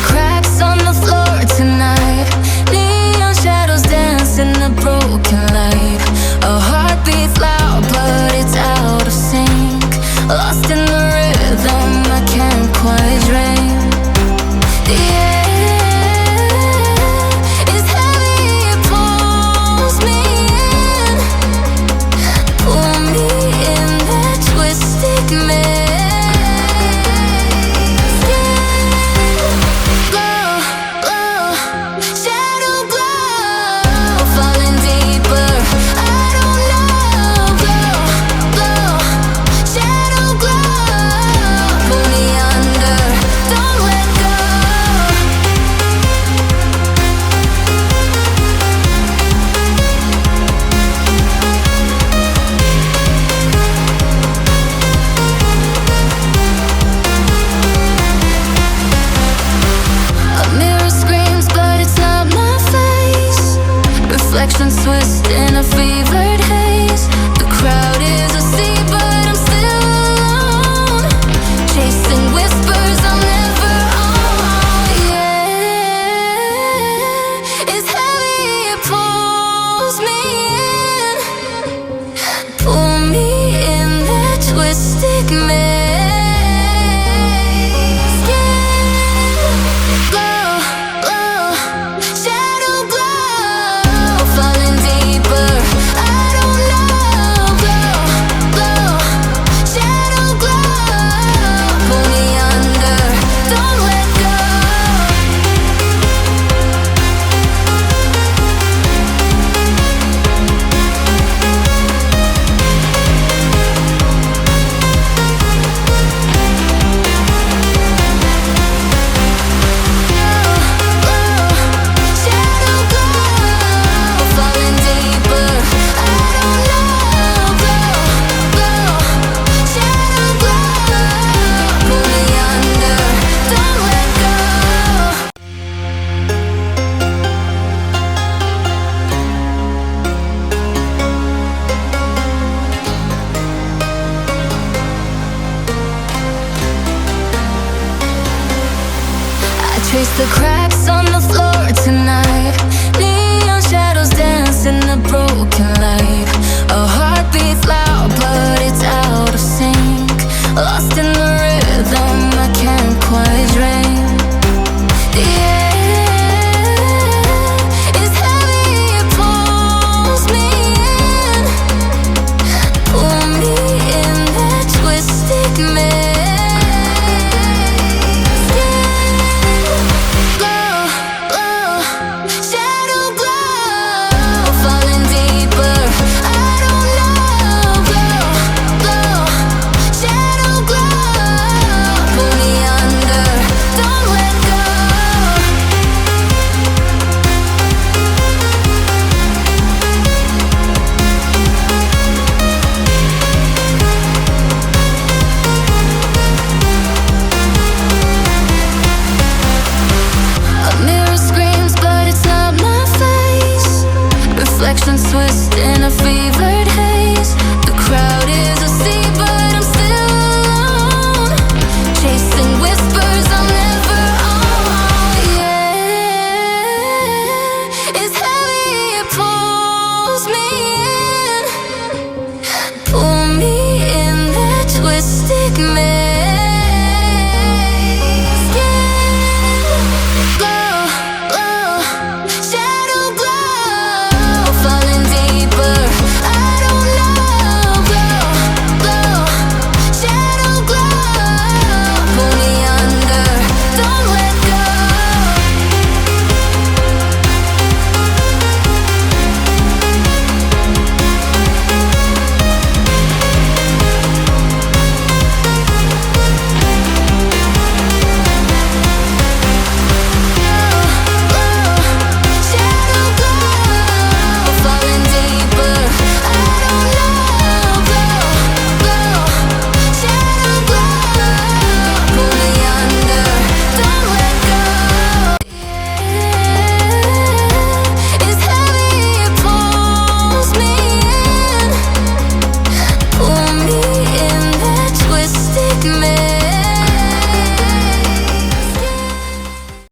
cracks on the floor tonight. Neon shadows dance in the broken light. A heart beats loud but it's out of sync. Lost in the rhythm I can't quite drink. The air is heavy, it pulls me in. Pull me in that twisted maze. Reflections twist in a fevered haze. The crowd is asleep but I'm still alone. Chasing whispers I'll never own. Yeah, it's heavy, it pulls me in. Pull me in that twisted maze. Yeah, glow, glow, shadow glow. Falling deeper, I don't know. Glow, glow, shadow glow. Pull me under, don't let go. Shadow glow, falling deeper, I don't know. Glow, glow, shadow glow. Pull me under, don't let go. I trace the cracks on the floor tonight. Neon shadows dance in the broken light. A heart beats loud but it's out of sync. Lost in the rhythm I can't quite drink. The air is heavy, it pulls me in. Pull me in that twisted maze. Yeah, glow, glow, shadow glow. Falling deeper, I don't know. Glow, glow, shadow glow. Pull me under, don't let go. A mirror screams but it's not my face. Reflections twist in a fevered haze. The crowd is asleep but I'm still alone. Chasing whispers I'll never own. Yeah, it's heavy, it pulls me in. Pull me in that twisted maze. Yeah, glow, glow, shadow glow. Falling deeper, I don't know. Glow, glow, shadow glow. Pull me under, don't let go. Shadow glow, falling deeper, I don't know. Glow, glow, shadow glow. Pull me under, don't let go. Yeah, it's heavy, it pulls me in. Pull me in that twisted maze.